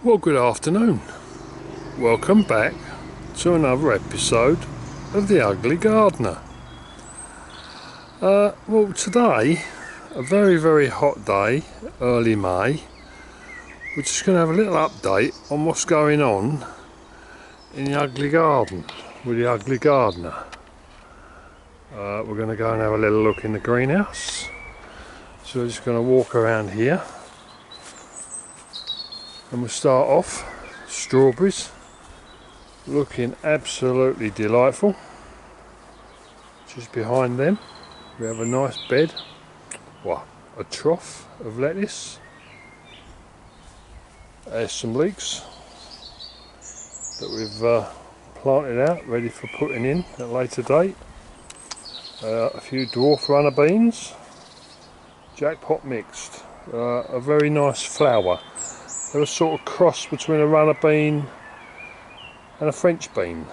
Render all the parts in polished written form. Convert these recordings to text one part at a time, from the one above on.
Well, good afternoon. Welcome back to another episode of The Ugly Gardener. Well, today, a very hot day, early May. We're just going to have a little update on what's going on in the Ugly Garden with the Ugly Gardener. We're going to go and have a little look in the greenhouse. So we're just going to walk around here. And we'll start off, strawberries, looking absolutely delightful. Just behind them we have a nice bed, a trough of lettuce. There's some leeks that we've planted out, ready for putting in at a later date. A few dwarf runner beans, jackpot mixed, a very nice flower. They're a sort of cross between a runner bean and a French bean.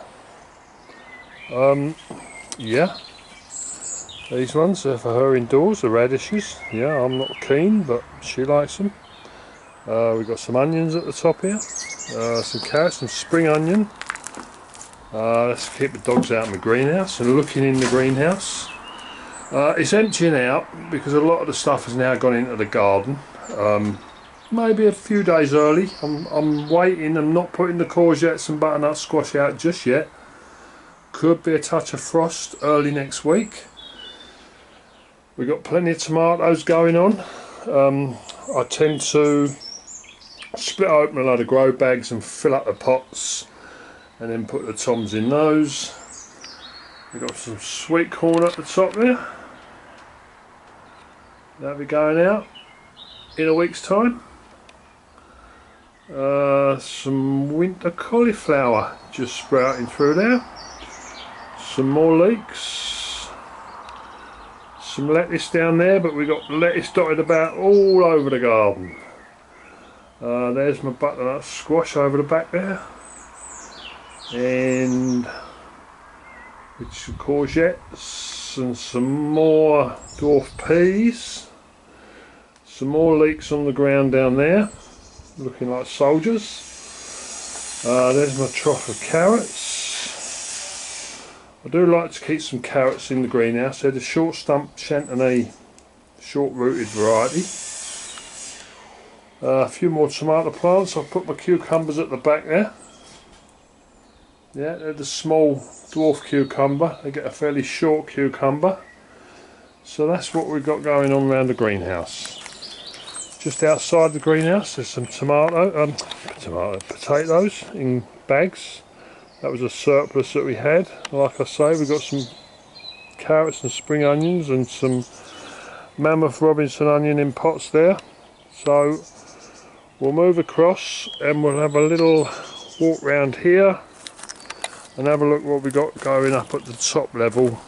These ones are for her indoors, the radishes. Yeah, I'm not keen, but she likes them. We've got some onions at the top here, some carrots, some spring onion. Let's keep the dogs out in the greenhouse and looking in the greenhouse. It's emptying out because a lot of the stuff has now gone into the garden. Maybe a few days early. I'm waiting. I'm not putting the courgettes and butternut squash out just yet. Could be a touch of frost early next week. We've got plenty of tomatoes going on. I tend to split open a load of grow bags and fill up the pots and then put the toms in those. We've got some sweet corn at the top there. That'll be going out in a week's time. Some winter cauliflower just sprouting through there. Some more leeks. Some lettuce down there, but we've got lettuce dotted about all over the garden. There's my butternut squash over the back there. And with some courgettes and some more dwarf peas. Some more leeks on the ground down there, looking like soldiers. There's my trough of carrots. I do like to keep some carrots in the greenhouse. They're the short stump Chantenay short rooted variety. A few more tomato plants. I've put my cucumbers at the back there. Yeah, they're the small dwarf cucumber. They get a fairly short cucumber. So that's what we've got going on around the greenhouse. Just outside the greenhouse there's some potatoes in bags. That was a surplus that we had. Like I say, we've got some carrots and spring onions and some mammoth Robinson onion in pots there. So we'll move across and we'll have a little walk round here and have a look what we've got going up at the top level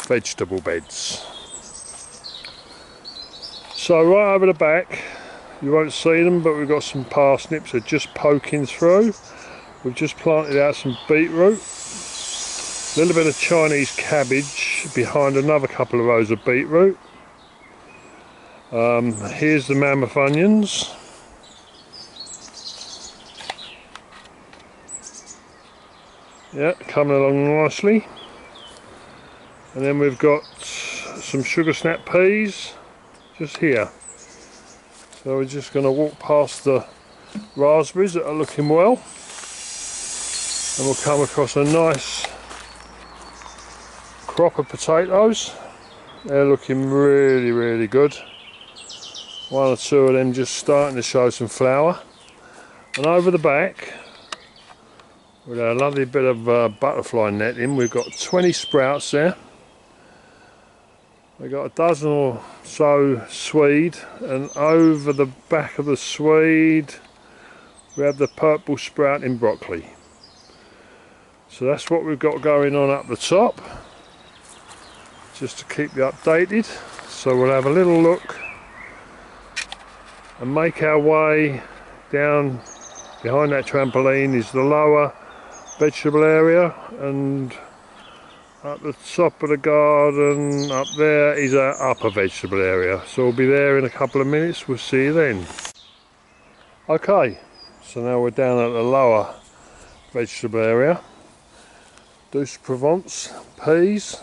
vegetable beds. So right over the back, you won't see them, but we've got some parsnips that are just poking through. We've just planted out some beetroot, a little bit of Chinese cabbage behind another couple of rows of beetroot. Here's the mammoth onions. Yeah, coming along nicely. And then we've got some sugar snap peas just here. So we're just going to walk past the raspberries that are looking well, and we'll come across a nice crop of potatoes. They're looking really good. One or two of them just starting to show some flower. And over the back with a lovely bit of butterfly netting, we've got 20 sprouts there. We've got a dozen or so swede, and over the back of the swede we have the purple sprouting broccoli. So that's what we've got going on up the top, just to keep you updated. So we'll have a little look and make our way down. Behind that trampoline is the lower vegetable area, and at the top of the garden up there is our upper vegetable area. So we'll be there in a couple of minutes. We'll see you then. Okay, So now we're down at the lower vegetable area. Douce Provence peas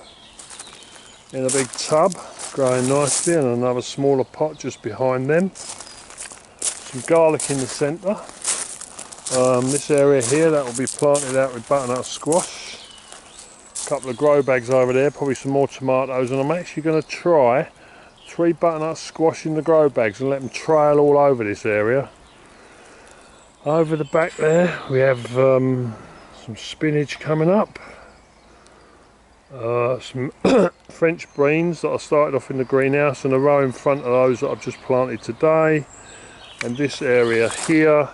in a big tub, growing nicely, and another smaller pot just behind them. Some garlic in the centre. This area here, that will be planted out with butternut squash. A couple of grow bags over there, probably some more tomatoes, and I'm actually going to try 3 butternut squash in the grow bags and let them trail all over this area. Over the back there we have some spinach coming up, some French beans that I started off in the greenhouse, and a row in front of those that I've just planted today. And this area here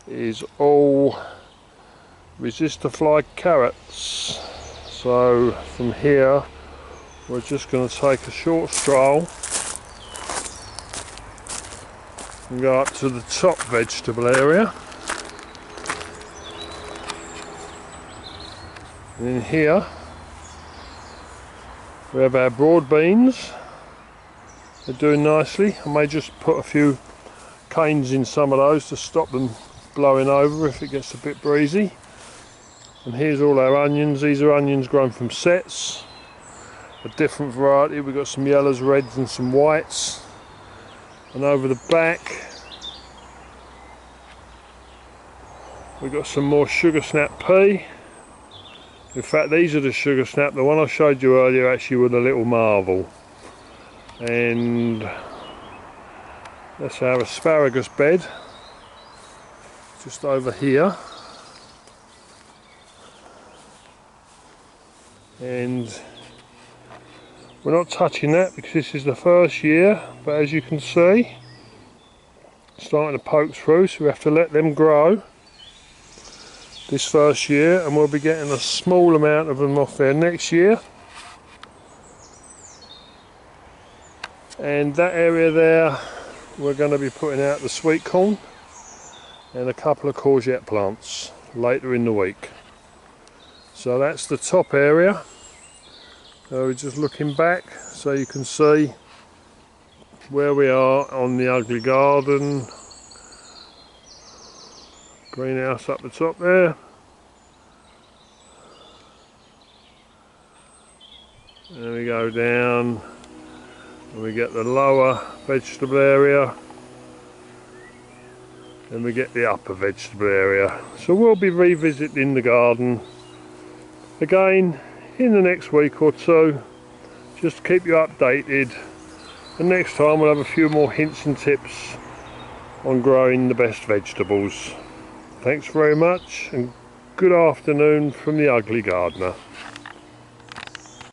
is all resistor-fly carrots. So from here we're just going to take a short stroll and go up to the top vegetable area. And in here we have our broad beans. They're doing nicely. I may just put a few canes in some of those to stop them blowing over if it gets a bit breezy. And here's all our onions. These are onions grown from sets, a different variety. We've got some yellows, reds and some whites. And over the back we've got some more sugar snap pea. In fact, these are the sugar snap. The one I showed you earlier actually with a little marvel. And that's our asparagus bed just over here. And we're not touching that because this is the first year, but as you can see, it's starting to poke through, so we have to let them grow this first year, and we'll be getting a small amount of them off there next year. And that area there we're going to be putting out the sweet corn and a couple of courgette plants later in the week. So that's the top area. We're just looking back so you can see where we are on the Ugley garden. Greenhouse up the top there. And we go down and we get the lower vegetable area, and we get the upper vegetable area. So we'll be revisiting the garden again in the next week or two, just to keep you updated. And next time we'll have a few more hints and tips on growing the best vegetables. Thanks very much, and good afternoon from the Ugley Gardener.